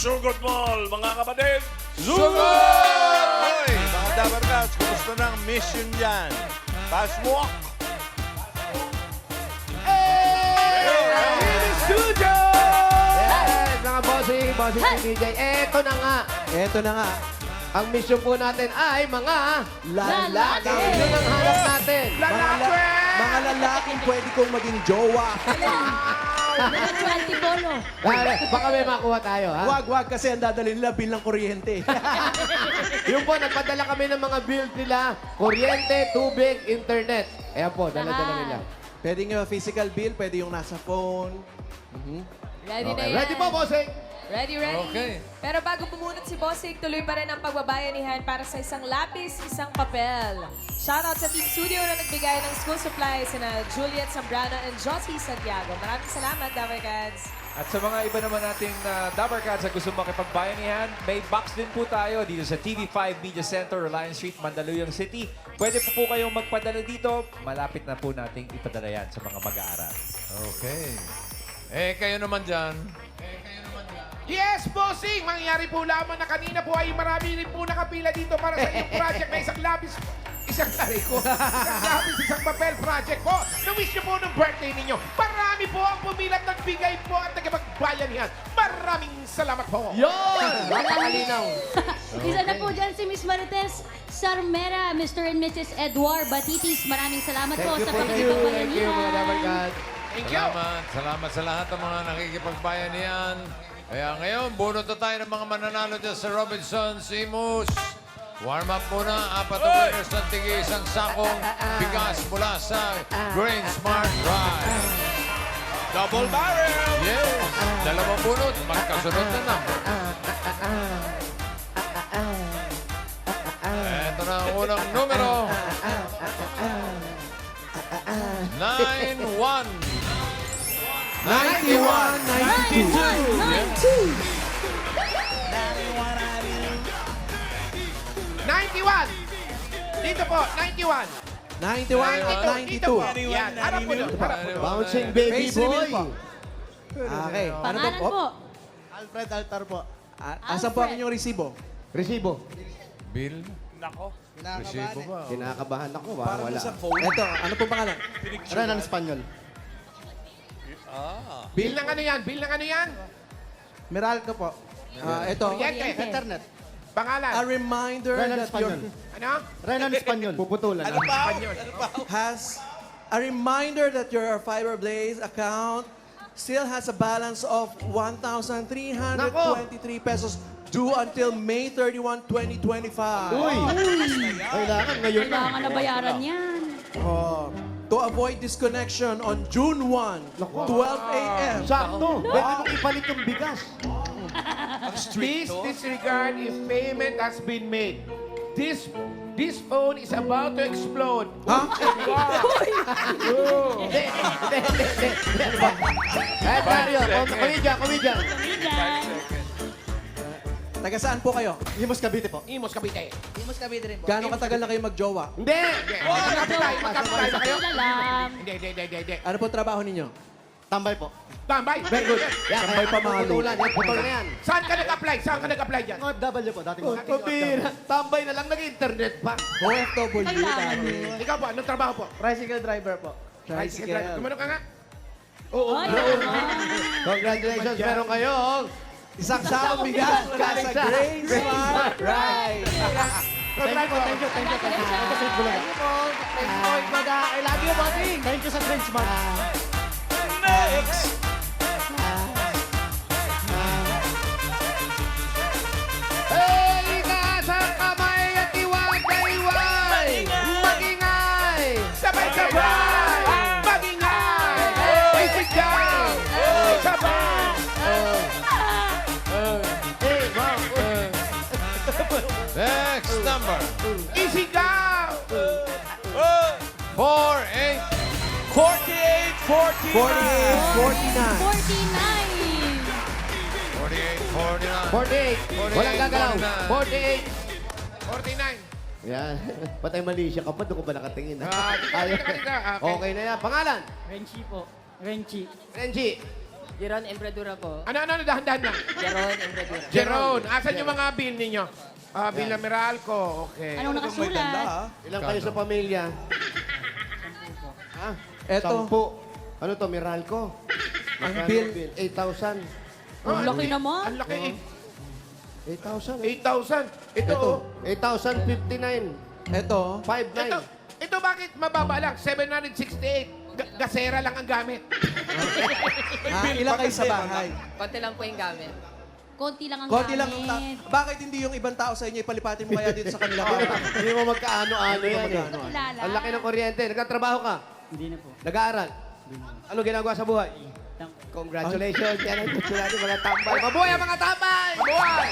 Sugod Mall, mga kapatid. Sugod! Hoy, mga Dabber Cats, kumusta na ang mission dyan? Fast walk! Studio! Yes, mga bossing DJ. Eto na nga. Eto na nga. Ang mission po natin ay mga Lalaki. Yun ang hanap natin. Mga lalaking pwede kong maging jowa. Mga 20 bolo. Baka may makuha tayo, ha? Wag kasi ang dadalhin nila bill ng kuryente. Yung po, nagpadala kami ng mga bills nila. Kuryente, tubig, internet. Ayan po, dala-dala nila. Pwede nga physical bill, pwede yung nasa phone. Ready na Okay. yan. Ready po, bossing? Ready, ready. Okay. Pero bago pumunot si Bossing, tuloy pa rin ang pagbabayanihan para sa isang lapis, isang papel. Shoutout sa Team Studio na nagbigay ng school supplies na Juliet Zambrano and Josie Santiago. Maraming salamat, Dabber Cats. At sa mga iba naman nating Dabber Cats na gusto makipagbayanihan, may box din po tayo dito sa TV5 Media Center, Reliance Street, Mandaluyong City. Pwede po kayong magpadala dito. Malapit na po nating ipadala yan sa mga mag-aaral. Okay. Kayo naman dyan. Yes, bossing! Mangyayari po lamang na kanina po ay marami rin po nakapila dito para sa inyong project na isang labis, isang labis, isang papel project po. Na-wish niyo po ng birthday ninyo. Marami po ang pumilat, nagbigay po at nagpagbayanihan. Maraming salamat po. Yun! Napakalinaw. Isa na po dyan si Miss Marites Sarmera, Mr. and Mrs. Edward Batitis. Maraming salamat po sa Thank you, mga Dabber pakikipagbayanihan. Cats. Thank you. Salamat sa lahat ng mga nakikipagbayanihan. Kaya ngayon, bunot na tayo ng mga mananalo dyan sa Robinson Simus. Warm up muna. 4 winners ng tigi isang sakong bigas mula sa Grain Smart Ride. Double barrel. Yes! 2 bunot. Magkasunod na number. Ito na ang unang numero. 91. 91, 92. 91. Dito po, 91. 91 at Dito po. 92. Yan, harap po doon. Harap po doon. Bouncing baby Face reveal po. boy. Okay. Pangalan po. Alfred Altar po. Asan po ang inyong resibo? Resibo. Bill. Nako. Resibo ba? Kinakabahan ako. Parang wala. Ito, ano po pangalan? Renan Espanyol. Bill ng ano yan? Bill ng ano yan? Meralco po. Ito, Kuryente. Internet. Pangalan. a reminder that your Ano? Renan Espanyol. Puputulan. Ano has a reminder that your Fiberblaze account still has a balance of 1,323 pesos due until May 31, 2025. Uy! Kailangan ngayon na. Kailangan na bayaran yan. To avoid disconnection on June 1, 12 a.m. Sakto. Pwede mong ipalit yung bigas. Please disregard if payment has been made. This phone is about to explode. Ha? Eh, paano yun? Comedian. Taga saan po kayo? Imos Cavite po. Imos Cavite. Gaano katagal na kayo magjowa? Hindi. Magkapitay ba kayo? Wala lang. Hindi. Ano po trabaho ninyo? Tambay po. Tambay. Very good. Yan, Tambay pa mahalo. Putulan. Yan, putol na yan. Saan ka nag-apply? Saan ka nag-apply dyan? OFW po, dating Pabira. Tambay na lang, nag-internet pa. OFW. Kailangan. dami. Ikaw po, anong trabaho po? Tricycle driver po. Tricycle driver. Gumano ka nga? Ay, Congratulations, meron kayong Isang sakong bigas mula sa Grain Smart Ride. Thank you. Thank you po. I love you, bossing. Thank you sa Grain Smart. Next. Hey, itaas ang kamay at iwag-iwag. Magingay. Sabay-sabay! Magingay! Isigaw! Sabay! Hey, wow. Next number. Isigaw! 48. 48, 49. 48, 49. 48, 49. 48. Walang gagalaw. 48. 49. Yan. Patay Malaysia ka pa. Doon ko ba nakatingin? Ah, di ka. Okay. Okay na yan. Pangalan? Renchi po. Renchi. Renji. Jeron Embradura po. Ano, dahan-dahan lang. Jeron Embradura. Jeron, asan yung mga bill ninyo? Bill na Meralco, okay. Anong nakasulat? Ilan kayo sa pamilya? Ha? Eto. 10. Ano to, Meralco? Ang Magkano bill. 8,000. Ang laki naman. Ang laki. 8,000. 8,000. Ito, Ito, oh. 8,059. Eto. 5,900. Ito bakit mababa lang? 768. Gasera lang ang gamit. Ilang kayo sa bahay? Konti lang po yung gamit. Konti lang ang Konti lang. gamit. Bakit hindi yung ibang tao sa inyo ipalipatin mo kaya dito sa kanila? Hindi mo magkaano-ano yan eh. Kilala. Ang laki ng kuryente. Nagtatrabaho ka? Hindi na po. Nag-aaral? Ano ginagawa sa buhay? Congratulations. Yan ang gusto natin mga tambay. Mabuhay ang mga tambay! Mabuhay!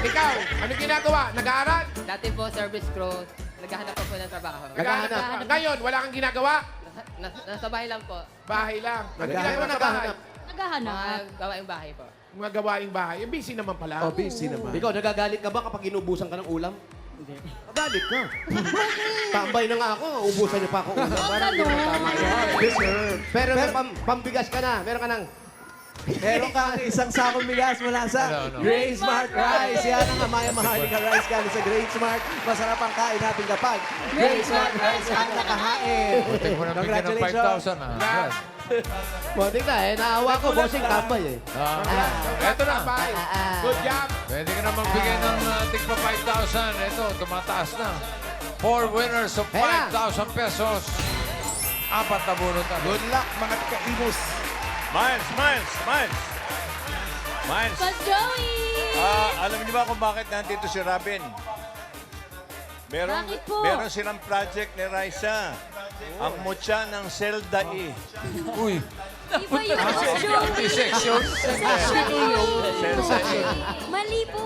Ikaw, ano ginagawa? Nag-aaral? Dati po, service crew. Naghahanap po ng trabaho. Naghahanap. Ngayon, wala kang ginagawa? Nasa bahay lang po. Bahay lang. Ano Naghahanap. ginagawa sa bahay? Naghahanap. Mga gawaing bahay po. Mga gawaing bahay. Busy naman pala. Oh, busy naman. Ikaw, nagagalit ka ba kapag inubusan ka ng ulam? Hindi. Nagalit ka. Tambay na nga ako. Ubusan niyo pa ako ulam. Parang hindi mo tama yun. Pero may pambigas ka na. Meron ka ng... Meron kang isang sakong bigas mula sa Ano? Great Smart Rice. Yan ang Amaya Maharlika Rice galing sa Great Smart. Masarap ang kain natin kapag Great Smart Rice ang nakahain. Butik mo na bigyan ng 5,000 ah. Yan. Buti ka eh. Naawa ko. Bossing tambay eh. Eto na. Bye. Good job. Pwede ka na magbigay ng tigpa 5,000. Ito, tumataas na. 4 winners of 5,000 pesos. 4 na bunot na. Good luck, mga ka-Imus. Miles. But Joey! Alam niyo ba kung bakit nandito si Robin? Bakit po? Meron silang project ni Raisa. Ang mutya ng Zelda E. Uy. Iba yung Joey! Section. Section po yung Zelda E. Mali po.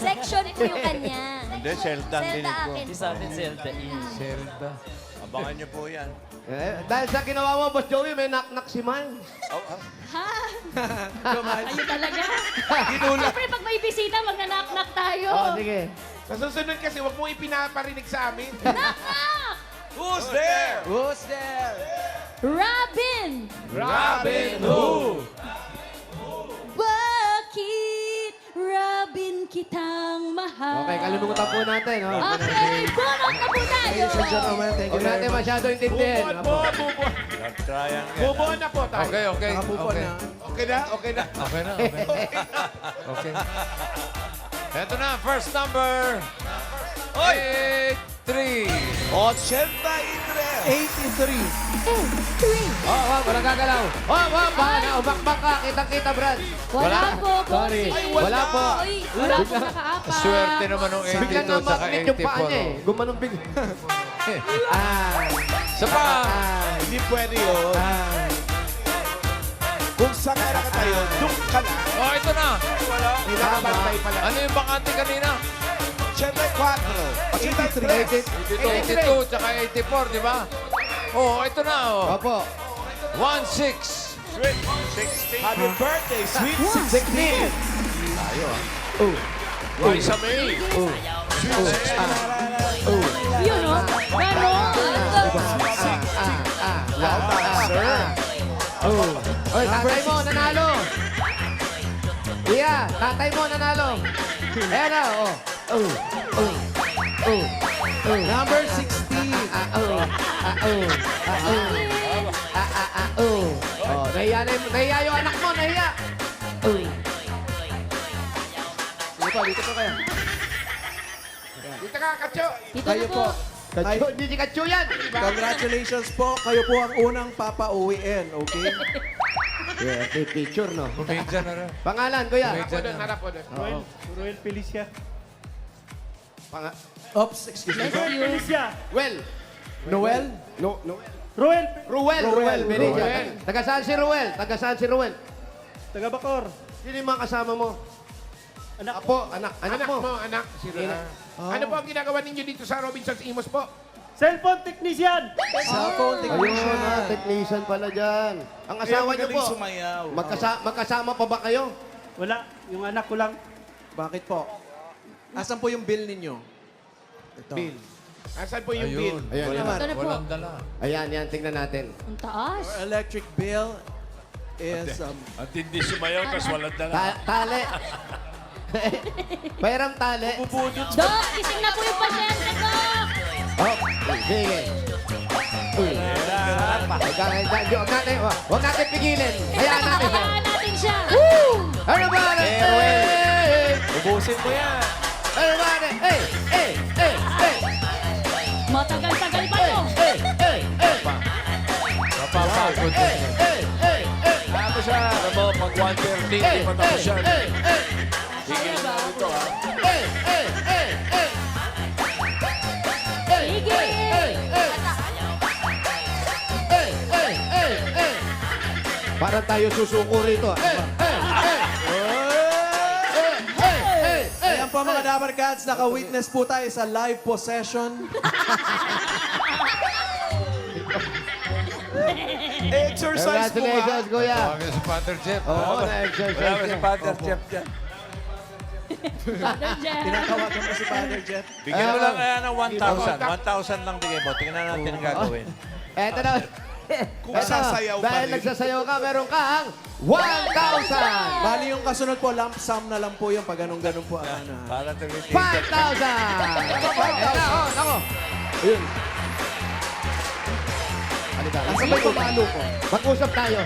Section po yung kanya. Hindi, Zelda ang dinig ko. akin. Sa atin, Zelda. Zelda. Abangan niyo po yan. Dahil sa ginawa mo, Boss Joey, may knock-knock si Miles. Ha? Ayun talaga. Siyempre, pag may bisita, magna-knock-knock tayo. Sige. Sa susunod kasi, huwag mo ipinaparinig sa amin. Knock-knock! Who's there? Who's there? Robin! Robin who? Bakit Robin kitang mahal? Okay, kalimutan po natin. Oh. Okay, bunot na po tayo! Ladies and gentlemen, thank you Huwag natin very much. masyado intindihin. Bubuan. Triangle. Bubuan na po tayo. Okay. Nakapupo Okay. na. Okay na? Okay na. Okay na. Okay. Ito na, first number. 83. 83. Walang gagalaw. Baka umakbak ka. Kitang-kita, Brad. Wala po, Sorry. bossing. Wala po. Ay, wala po nakaapat. Swerte naman ng Biglang 82 na tsaka magnet yung paa niya eh. 84. Gumanong bigla. Sa pa. Hindi pwede yun. Kung saan ka nakatayo, doon ka na. Oh, ito na. Nakabantay pala. Ano yung bakante kanina? 84. 82 tsaka 84, di ba? Oh, ito na. Oh. Opo. 1-6. Sweet 16. Happy birthday, sweet 16. Raisa May. Yun, no? Ganon. Oy, tatay mo, nanalo. Iya, tatay mo, nanalo. Ayan na, Number 60. Nahiya yung anak mo, nahiya. Dito po kayo. Dito ka, Katyo. Dito Kayo na po. po. Kacho, hindi si Kacho yan. Congratulations po. Kayo po ang unang papauwiin, okay? Yeah, picture, no? Kumedya na rin. Pangalan, kuya. Kumedya Harap po doon, na. harap po doon. Ruel Felicia. Oops, excuse me. Felicia. Well. Noel? Ruel. Ruel. Benitez. Ruel. Taga saan si Ruel? Taga Bacor. Sino yung mga kasama mo? Anak. Apo, anak mo. Anak. Si Rina. Ano po ang ginagawa ninyo dito sa Robinsons Imos po? Cellphone technician. Cellphone technician. Ayun, technician pala dyan. Ang asawa niyo po, sumayaw. magkasama pa ba kayo? Wala. Yung anak ko lang. Bakit po? Asan po yung bill ninyo? Ito. Bill. Asan po yung bill? Ayan, naman. Ito na po. Walang dala. Ayan, tingnan natin. Ang taas. Our electric bill is... At hindi sumayaw, tapos walang dala. Tali. Pairam tali. Dok, ising na po yung pasyente ko. Oh, sige. Huwag natin pigilin. Hayaan natin siya. Hayaan natin siya. Everybody! Hey! Ubusin mo yan. Everybody! Hey! Hey! Hey! Hey! Matagal-tagal pa to. Hey! Hey! Hey! Mapapagod. Hey! Hey! Hey! Hey! Ano siya? Alam mo, pag 1:30, hindi Hey! pa tapos yan. Hey! Hey! Tigil na ito, ha? Hey! Hey! Hey! Hey! Sige. Hey! Hey! Hey! Hey! Hey! Hey! Parang tayo susuko rito. Hey! Hey! Hey! Hey! Hey! Hey! Hey! Ayan po mga Dabar Cats, naka-witness po tayo sa live possession. Exercise mo Congratulations, kuya. Tawagin si Father Jeff. Oo, Wala na-exercise mo si niya. Father Jeff dyan. Father Jeff. Tinatawagan mo si Father Jeff. Bigyan mo lang kaya ng 1,000. 1,000 lang bigay mo. Tingnan natin ang gagawin. Eto na. Kung Eto, sasayaw pa dahil rin. nagsasayaw ka, meron kang 1,000! Bali yung kasunod po, lump sum na lang po yung pag ganun-ganun po ang ano. Para tumitigil. 5,000! Eto na, oh, nako. Ayun. Halika. Nasa ba yung palo ko? Mag-usap tayo.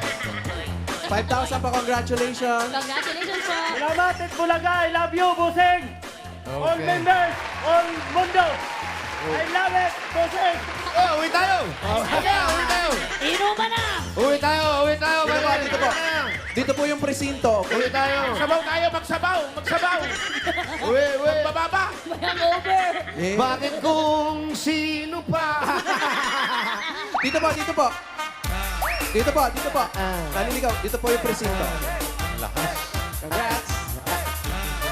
5,000 pa, congratulations. Congratulations po. Salamat at Bulaga. I love you, Busing. All Okay. members, all mundo. I love it, Busing. Oh, uwi tayo! Uwi tayo! Inuman na. Uwi tayo! Uwi tayo! Dito po, dito po. Dito po yung presinto. Uwi tayo! Magsabaw tayo, magsabaw! Magsabaw! Uwi, uwi! Bababa! May hangover. Eh, Bakit kung sino pa? Dito po, dito po. Dito po, dito po. Ah. Naliligaw, dito po yung presinto. Lakas. Congrats.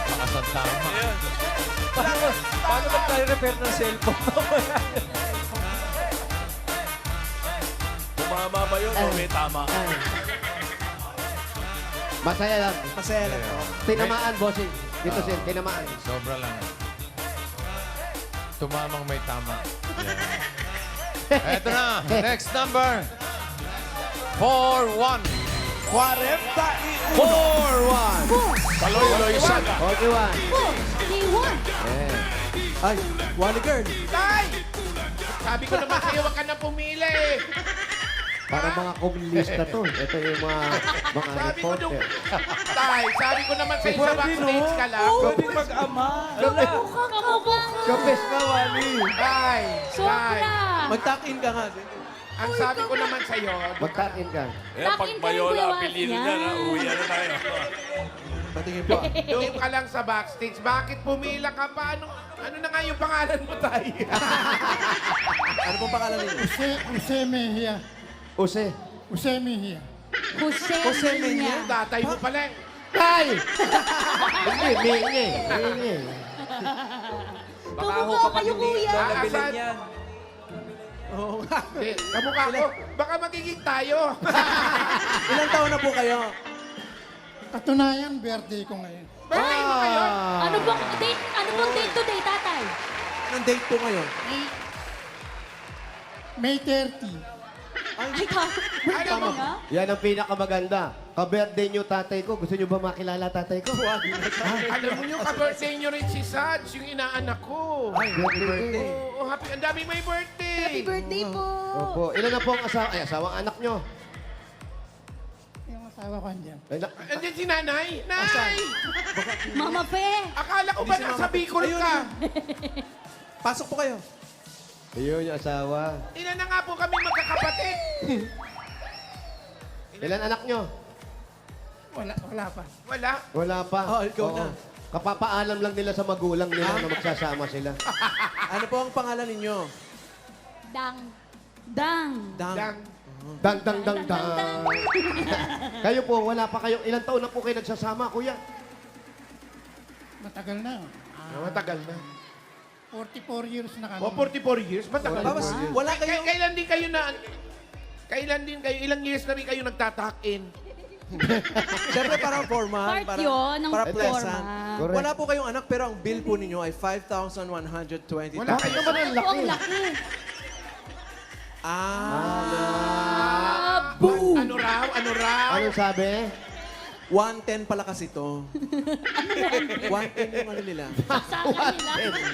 Lakas ang tama. Paano ba tayo repair ng cellphone? Tumama ba yun o may tama? Masaya lang. Masaya lang po. Tinamaan, bossing. Dito sin, tinamaan. Sobra lang. Tumamang may tama. Eto na. Next number. 4-1. 41. 4-1. Kaloy-loy saga. 41. Day one. Ay, Wally Girl. Tay! Sabi ko naman sa'yo, wag ka na pumili. Para mga komunista to. Ito yung mga Sabi ko nung... reporter. Tay, sabi ko naman sa'yo sa backstage ka lang. Pwedeng mag-ama. Kamukhang. Kapes ka, Wally. Tay, tay. Sobra. Mag-tuck-in ka nga. Ang sabi ko naman sa'yo, Magkain ka. Eh, pag Takin ka rin, Mayola, Kuya apelido Wally. niya na, uwi na tayo. Patingin po. doon ka lang sa backstage. Bakit pumila ka pa? Ano na nga yung pangalan mo, Tay? Ano pong pangalan ninyo? Jose Mejia. Use. Jose Mejia. Jose Menya. Tatay mo pala. Tay! Hindi, mingi. Mingi. Baka ho Kamukha kapag kayo, hindi kuya. nabilin Asan? yan. Oo nga. Kamukha ko. Baka magiging tayo. Ilang taon na po kayo? Katunayan, birthday ko ngayon. Birthday mo ngayon. Ano bang date today, tatay? Anong date po ngayon? May 30. Ay, Alam mo, Yan ang pinakamaganda. Ka-birthday niyo tatay ko. Gusto niyo ba makilala tatay ko? alam mo yung ka-birthday nyo rin si Sads, yung inaanak ko. Ay, happy birthday. Oo, happy. Ang dami may birthday. happy birthday po. Opo. Ilan na po ang asawa? Ay, asawang anak niyo. Yung asawa ko andyan. Ay, Andiyan si nanay. Nay! Mama Fe. Akala ko ba Hindi si nasa Mama. Bicol Ayun, ka? Pasok po kayo. ayun yung asawa. Ilan na nga po kami magkakapatid. Ilan anak niyo? Wala pa. Wala. Wala pa. Oh, ikaw Oo. na. Kapapaalam lang nila sa magulang nila na magsasama sila. Ano po ang pangalan ninyo? Dang. Dang. Dang. Dang. Dang, dang, dang, dang. Kayo po, wala pa kayong... Ilang taon na po kayo nagsasama, kuya? Matagal na. Matagal na. 44 years na kami. O, 44 years? Matagal Tapos, na. wala kayong... Kailan din kayo na... Kailan din kayo? Ilang years na rin kayo nagtatakin? Siyempre parang formal. Part yun ng para formal. pleasant. Correct. Wala po kayong anak pero ang bill po ninyo ay 5,120. Wala kayo. naman ang laki? Ang laki. Ah. Ano raw? Ano raw? Anong sabi? 110 pala kasi to. 110 yung ano nila.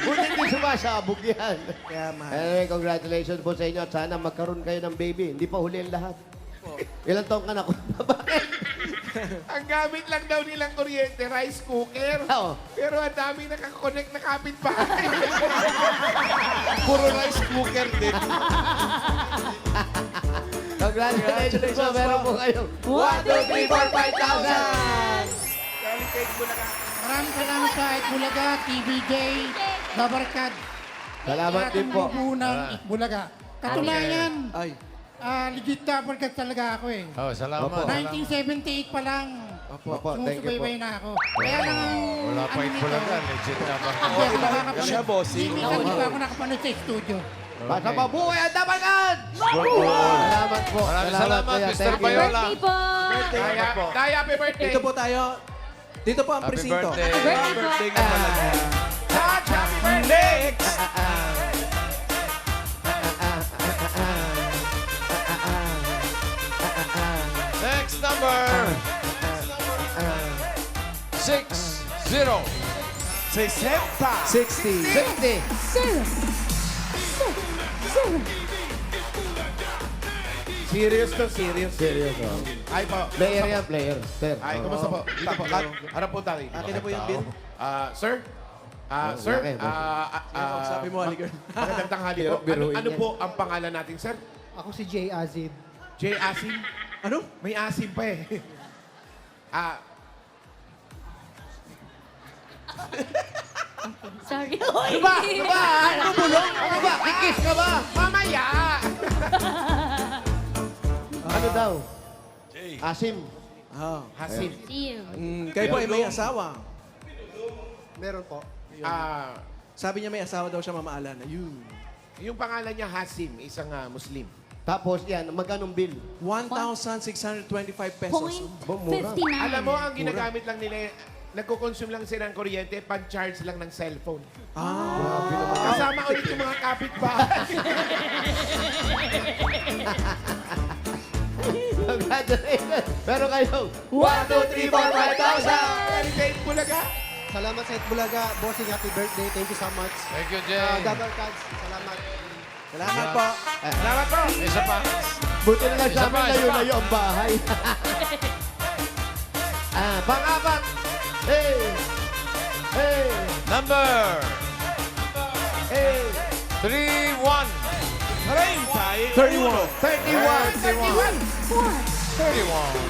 Buti hindi sumasabog yan. Kaya mahal. Anyway, congratulations po sa inyo at sana magkaroon kayo ng baby. Hindi pa huli ang lahat. Ilang taong ka na? Bakit? Ang gamit lang daw nilang kuryente, rice cooker. Oo. Pero ang dami nakakonect na kapitbahay. Puro rice cooker din. Congratulations po. Meron po kayo. 1, 2, 3, 4, 5,000! Maraming salamat sa Itbulaga, TVJ, Dabarkad. Salamat din po. Unang Itbulaga. Katunayan, Ay. legit Dabarkad talaga ako eh. Oh, salamat. Opo. 1978 pa lang. Opo, thank you po. Sumusubaybay na ako. Kaya lang ang... Wala pa ano Itbulaga. nito, Legit na ba? Hindi ako nakakapanood. Siya, bossing. Hindi pa ako nakapanood sa studio. Basta mabuhay ang Dabarkad! Salamat po. Maraming salamat, kuya. Mr. Thank you. Bayola. Birthday po! Daya, Daya, happy birthday. Dito po tayo. Dito po ang Happy presinto. birthday. Birthday po! Touch, happy birthday. Next number. 60. 60. 60. Serious to serious. Serious, oh. Ay po. Player yan, player. Sir. Ay, Oh. kumusta po? Dito po. Harap po tayo. Akin na po yung bill. Sir? Sir? laki, Sabi mo, Ali girl. Magandang tanghali po. Biruin Ano yan. po ang pangalan natin, sir? Ako si Jay Azid. Jay Asim? Ano? May asim pa eh. Sorry. Ano ba? Ano ba? Ano bulong? Ano ba? Kikis ka ba? Mamaya! Ano daw? Asim. Ah. Hasim. See you. Kayo po ay may asawa. Meron po. Sabi niya may asawa daw siya mamaalan. Ayun. Yung pangalan niya Hasim, isang Muslim. Tapos yan, magkanong bill? 1,625 pesos. Point Mura. 59. Alam mo, ang ginagamit lang nila, nagko-consume lang sila ng kuryente, pan-charge lang ng cellphone. Kasama ulit yung mga kapitbahay. Congratulations. Meron kayo. 1, 2, 3, 4, 5,000! Birthday, Bulaga. Salamat sa Itbulaga. Bossing, happy birthday. Thank you so much. Thank you, Jay. Dabarkads, salamat. Salamat po. Salamat po. Isa pa. Buti na lang sa Isa amin, pa, isa pa. layo-layo ang bahay. Pang-apat. Hey! Hey! Number Hey! 31. 31. 31.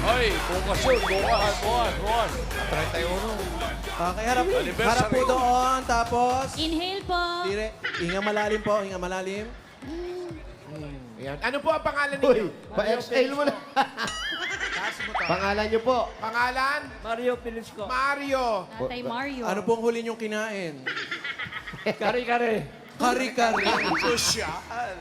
Ay, bukas yun. Bukas. 31. Okay, harap po doon. Tapos, Inhale po. dire, hinga malalim po, hinga malalim. Ayan. Ano po ang pangalan Uy, ninyo? pa-exhale mo na. Pangalan niyo po. Pangalan? Mario Pilisco. Mario. Tatay Mario. Ano pong huli niyong kinain? Kare-kare. Kari-kari.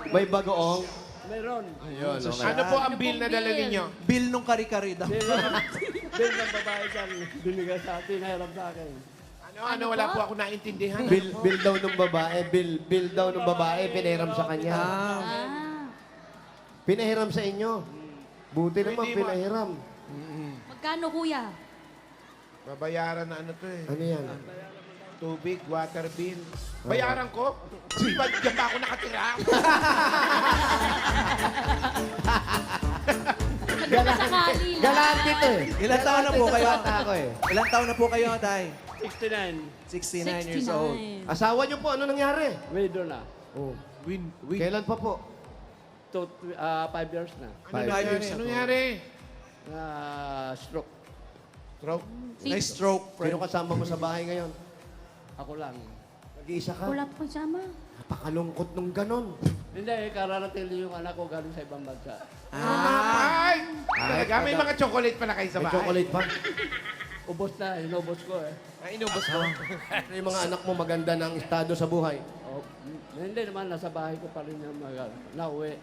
May bagoong. Meron. Ayun, okay. Ano po ang Ano bill pong na dala bill? ninyo? Bill nung kari-kari daw. Bill ng babae dyan. Binigay sa atin, nahiram sa akin. Ano, wala po ako naintindihan. Bill daw ng babae. Bill daw ng babae. Pinahiram sa kanya. Ah. Pinahiram sa inyo. Buti naman, Hindi mo. pinahiram. Magkano kuya? Babayaran na ano to eh. Ano yan? Tubig, water bill. Bayaran ko? Di ba dyan ba ako nakatira? Sakali lang. Galante to eh. Ilan taon na po kayo? Bata ako eh. Ilan taon na po kayo, Tay? 69. 69 years old. Asawa niyo po, ano nangyari? Widow na. Oh. Win. Kailan pa po? 5 years na. Ano nangyari? Ano nangyari? Stroke. Stroke? Nice stroke, Sino friend. kasama mo sa bahay ngayon? Ako lang. Nag-iisa ka? Wala po kasama. Napakalungkot nung ganon. Hindi, kararating din yung anak ko galing sa ibang bansa. Ay! Talaga, may mga chocolate pala kayo sa May bahay. chocolate pa? Ubos na, inubos ko eh. Ay, inubos ko. Ano yung mga anak mo maganda ng estado sa buhay? Oh, hindi naman, nasa bahay ko pa rin yung nauwi.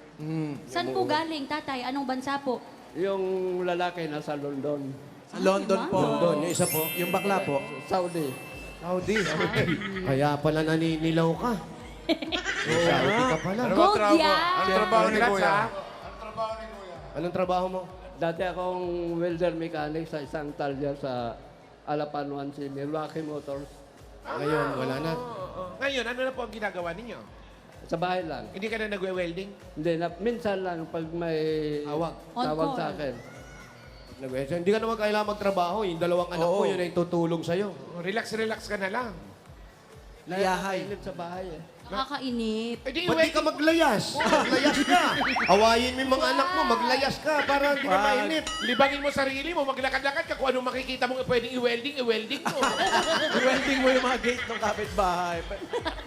Saan po galing, tatay? Anong bansa po? Yung lalaki nasa London. Sa London po. London, yung isa po. Yung bakla po. Saudi. Saudi. Kaya pala naninilaw ka. Saudi ka pala. Ano ba Gold trabaho? yan. Ano trabaho ni Congrats, Kuya? ha? Anong trabaho mo? Dati akong welder mechanic sa isang talya sa Alapan 1C, Milwaukee Motors. Ngayon, wala na. Ngayon, ano na po ang ginagawa ninyo? Sa bahay lang. Hindi ka na nagwe-welding? Hindi, minsan lang pag may tawag sa akin. Hindi ka naman kailangan magtrabaho. Yung dalawang anak mo, yun ay tutulong sa'yo. Relax ka na lang. Layahay. Init sa bahay eh. Nakakainip. Eh, di, Ba't di ka maglayas? Maglayas ka. Awayin mo yung mga anak mo, maglayas ka para hindi ka mainit. libangin mo sarili mo, maglakad-lakad ka. Kung anong makikita mo pwedeng i-welding mo. I-welding mo yung mga gate ng kapitbahay.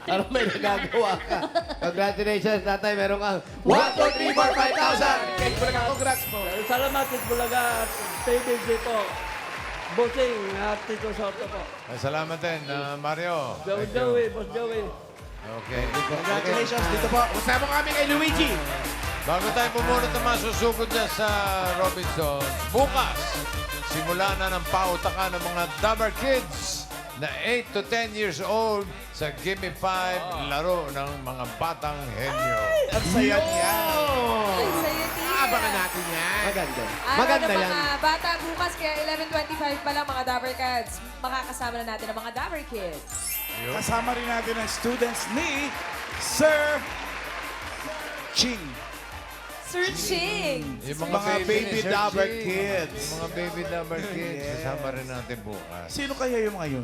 Para may nagagawa ka. Congratulations, tatay. Meron kang 1, 2, 3, 4, 5,000. Kaya ko lang congrats mo. Salamat, Tito Bulaga at TVJ po. Bossing at Tito Soto po. Salamat din, Mario. Boss Thank you. Joey, Boss Joey. Okay. Congratulations dito po. Usama kami kay Luigi. Bago tayo pumunot na masusugod dyan sa Robinsons, bukas, simula na ng pautakan ng mga Dabber Kids na 8 to 10 years old sa Gimme 5, laro ng mga batang henyo. Ang saya niya. Ay, sa'yo, Tia. Abangan natin yan. Maganda. Araw Maganda ng yan. mga bata bukas, kaya 11:25 pa lang mga Dabber Cats. Makakasama na natin ang mga Dabber Kids. Kasama rin natin ang students ni Sir Ching. Sir Ching! Yung Mga baby ni Sir Dabber Ching. Kids. Yung mga baby Dabber Kids, kasama rin natin bukas. Sino kaya yung mga yun?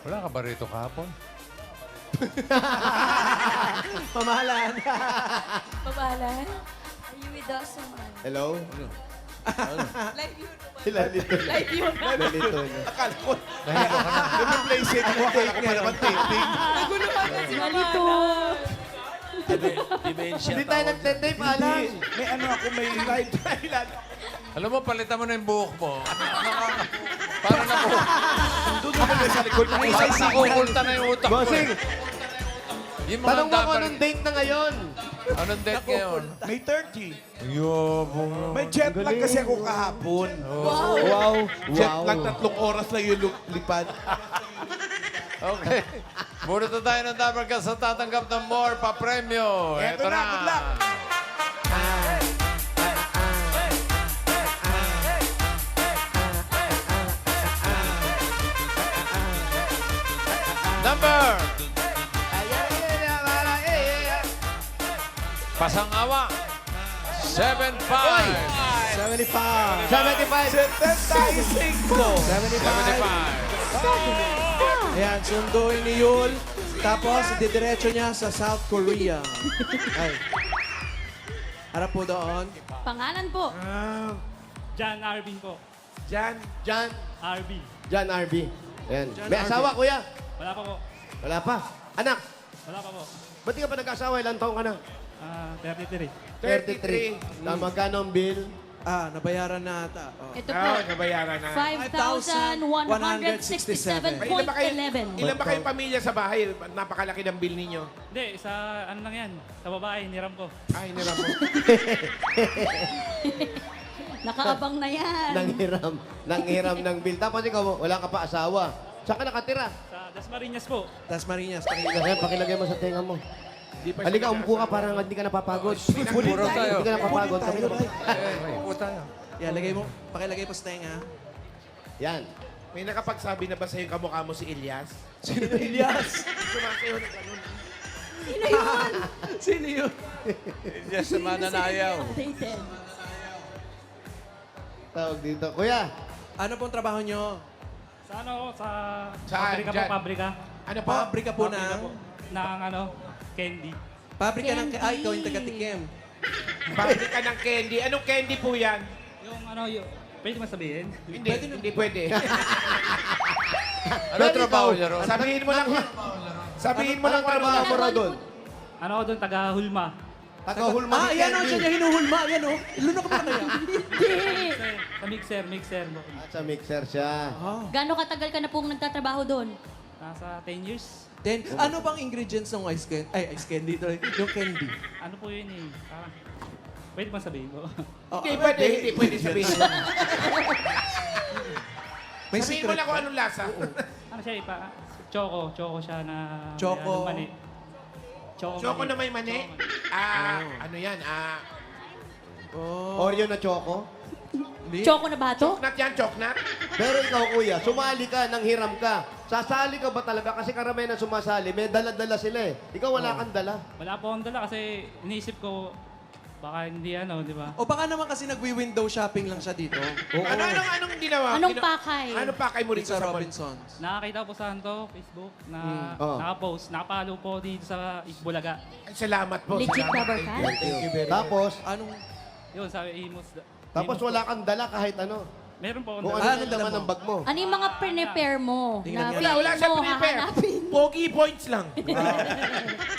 Wala ka ba rito kahapon? Pamahalaan. Pamahalan? Are you with us? Hello? Live yun naman. Ilan dito? Live yun. Nalito na. Akala ko. Nahilo ka na. Nag-play set mo tape pa naman taping. Naguluhan na si Malito. Hindi tayo nagtetape, Alan. May ano ako, may live Thailand. Alam mo, palitan mo na yung buhok mo. Para na ko. Doon naman sa likod ng Parang nakukulta na yung utak mo. Bossing, Yung mga tanong mo kung Dabber... anong date na ngayon. Anong date ngayon? May 30. Yobong. May jet lag kasi ako kahapon. Wow. Jet lag, 3 oras lang yung lipad. Okay. Bunot na tayo ng Dabber Cats sa tatanggap ng more pa-premyo. Eto na, good luck. Number! Pasang-awa. 75. 75. 75. 75. Ayan, sunduin ni Yul. Tapos, didiretso niya sa South Korea. Ay. Harap po doon. Pangalan po. John Arvin po. Jan. John. Arvin. John RB. Ayan. May RB. asawa, kuya? Wala pa po. Wala pa. Anak, Wala pa po. ba't di ka pa nag-asawa? Ilang taong ka na? 33. 33. Magkano ang bill? Nabayaran na ata. Oh. Ito po. Nabayaran na. 5,167.11. Ilan ba kayong pamilya sa bahay? Napakalaki ng bill ninyo. Hindi, sa ano lang yan. Sa babae, niram ko. Ay, nila mo. Nakaabang na yan. Nanghiram ng bill. Tapos ikaw, wala ka pa asawa. Saan ka nakatira? Sa Dasmariñas po. Dasmariñas. Pakilagay mo sa tenga mo. Halika, umupo ka para hindi ka napapagod. Puro tayo. Hindi ka napapagod. Upo tayo. Yan, pakilagay mo sa tenga. Yan. May nakapagsabi na ba sa'yo kamukha mo si Elias? Sino Elias? Sumasayo na ganun. Sino yun? Yes, sa mananayaw. Updated. Tawag dito. Kuya, Ano pong trabaho nyo? Sa ano, sa Saan? pabrika Dyan. po, pabrika. Ano po? Pabrika po Pabrika ng... po. Ng ano, candy. Pabrika ng... Ay, ikaw yung taga-tikim. Pabrika ng candy. Anong candy po yan? Yung ano, yung... Pwede masabihin? Hindi, hindi pwede. Ano trabaho niya ron? Sabihin mo lang. Sabihin mo lang anong trabaho mo raw doon? Ano ko doon, taga-hulma. Taga-hulma ni Yan o, Candy. siya niya hinuhulma. Yan o. Ilunok ka pala kaya. Sa mixer. Sa mixer siya. Gano'ng katagal ka na pong nagtatrabaho doon? Nasa 10 years. Then, ano bang ingredients ng ice candy? Ay, ice candy ito. Yung candy. Ano po yun eh? Parang... Pwede ba sabihin ko? Hindi pwede, hindi pwede sabihin. May Sabihin mo secret lang kung ba? anong lasa. Ano siya eh? Choco siya na... Choco. May mani. Choco na may mani? Ano yan? Oh. Oreo na choco. Choco na ba to? Choknat yan, choknat. Pero ikaw, kuya, sumali ka, nang hiram ka. Sasali ka ba talaga? Kasi karamihan na sumasali, may dala-dala sila eh. Ikaw wala kang dala. Wala po akong dala kasi iniisip ko, baka hindi di ba? O baka naman kasi nagwi-window shopping lang siya dito. Anong ginawa? Anong pakay? Anong pakay mo rito Sa sa mall? Robinsons. Nakakita po sa Facebook na Oh. nakapost, nakapalo po dito sa Bulaga. Ay, salamat po. Legit salamat. Dabber Cat? Thank you very much. Tapos, Anong... Yun, sabi Imus. tapos wala kang dala kahit ano. Meron po akong Kung dala. ano Anong yung laman dala mo? ng bag mo. Ano yung mga prepare mo? Tingnan Na niya. Wala, wala feeling siya mo prepare. hahanapin? Pogi points lang.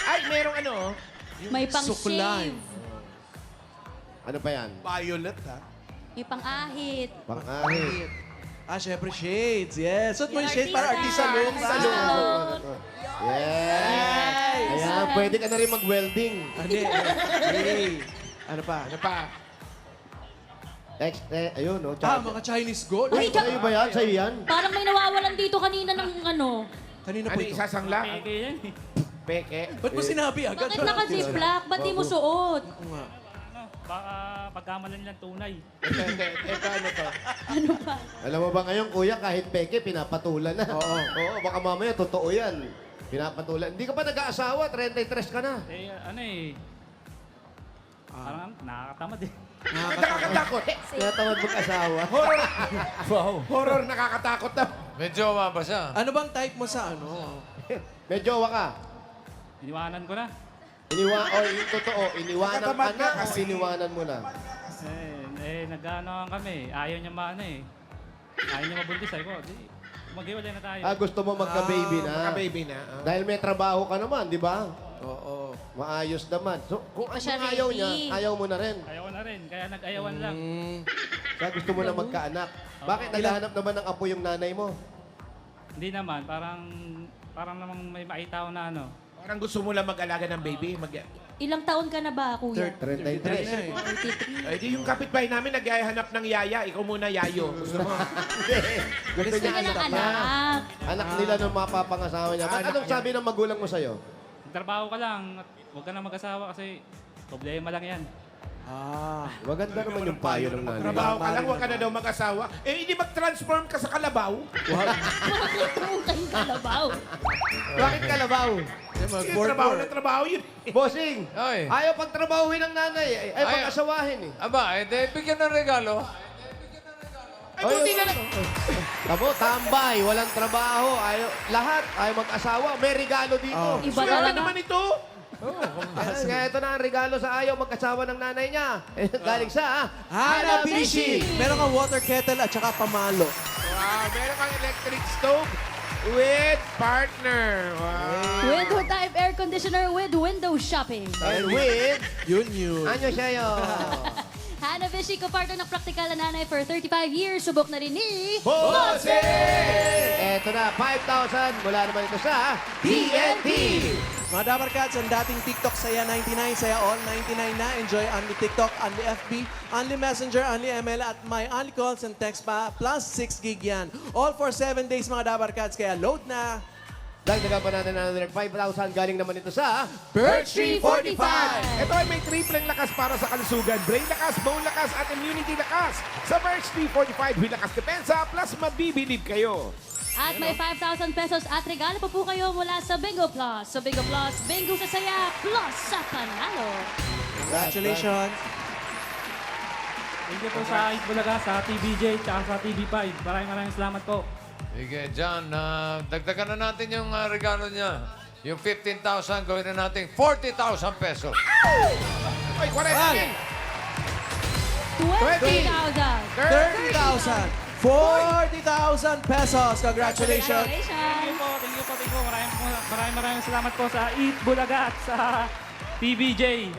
Ay, merong ano. May pang Suklay. shave. Ano pa yan? Violet, ha? May pang ahit. Pang-ahit. Syempre shades. Yes. Suot mo yung shades para Artista. artista look. Artista. Yes! Ayan, pwede ka na rin mag-welding. Hindi. Hey. Ano pa? Ano pa? Ayun, no? Mga Chinese gold. Ay, Sa'yo ba yan? Sa'yo yan? Parang may nawawalan dito kanina ng ano. Kanina Ano po ito. isasangla? Peke yan eh. Peke. Ba't mo sinabi agad? Bakit naka-ziplock? Ba't di mo suot? Oo nga. Baka pagkamalan nilang tunay. Ito ano to? Ano pa? Alam mo ba ngayon, kuya, kahit peke, pinapatulan na. Oo, baka mamaya, totoo yan. Pinapatulan. Hindi ka pa nag-aasawa, 33 ka na. Parang nakakatamad eh. Nakakatakot. Kaya tamad mag-asawa. Horror. Horror nakakatakot na. Medyo ba siya? Ano bang type mo sa ano? May jowa ka. Iniwanan ko na. Yung totoo, iniwanan ka Nakatamad na ka o kasi. iniwanan mo na? Nag-ano kami. Ayaw niya Ayaw niya mabuntis. Sabi ko, di, mag-iwalay na tayo. Gusto mo magka-baby na? Magka-baby na. Dahil may trabaho ka naman, di ba? Oo. Maayos naman. So, kung Pa siya ano ayaw ready. niya, ayaw mo na rin. Ayaw ko na rin. Kaya nag-ayawan lang. Kaya gusto mo na magkaanak. Bakit naghahanap naman ng apo yung nanay mo? Hindi naman. Parang namang may makita ko na ano. Parang gusto mo lang mag-alaga ng baby. Ilang taon ka na ba, kuya? 33. 33. Ay, di yung kapitbahay namin naghahanap ng yaya. Ikaw muna yayo. Gusto mo? Gusto Gusto niya ng anak. Anak nila ng mapapangasawa niya. Ba't anong sabi ng magulang mo sa'yo? Trabaho ka lang. Huwag ka na mag-asawa kasi problema lang yan. Maganda naman yung payo ng nanay. Trabaho ka lang, huwag ka na daw mag-asawa. Hindi mag-transform ka sa kalabaw. Bakit kung kayong kalabaw? Bakit kalabaw? Sige, trabaho na trabaho yun. Bossing, Ay. ayaw pagtrabahuhin ng nanay. Ay, pag-asawahin eh. Aba, bigyan ng regalo. Ay, buti na lang. Tamo, tambay, walang trabaho. Lahat ayaw mag-asawa. May regalo dito. Iba Swerte talaga. naman ito. Kaya ito na ang regalo sa ayaw mag-asawa ng nanay niya. Galing sa Hanabishi! Meron kang water kettle at saka pamalo. Wow, meron kang electric stove with partner. Wow. Window type air conditioner with window shopping. And with, Yun. ano siya yun? Hanabishi, kapartner ng praktikal na nanay for 35 years. Subok na rin ni... Eto na, 5,000 mula naman ito sa TNT. Mga Dabar Cats, ang dating TikTok Saya 99, Saya All 99 na. Enjoy only TikTok, only FB, only Messenger, only ML, at my only calls and text pa, plus 6 gig yan. All for 7 days mga Dabar Cats, kaya load na. Dagdagan pa natin ng 5,000 galing naman ito sa Birch Tree 45! Ito ay may tripleng lakas para sa kalusugan. Brain lakas, bone lakas, at immunity lakas. Sa Birch Tree 45, may lakas depensa, plus mabibilib kayo. At may 5,000 pesos at regalo pa po kayo mula sa Bingo Plus. Sa Bingo Plus, Bingo sa saya, plus sa panalo. Congratulations. Thank you po sa Bulaga, sa TVJ, at sa TV5. Maraming salamat po. Sige, John, dagdagan na natin yung regalo niya. Yung 15,000, gawin na natin 40,000 pesos. Ay, 40 30,000. 40,000 pesos. Congratulations. Thank you po. Maraming salamat po sa Eat Bulaga at sa TVJ.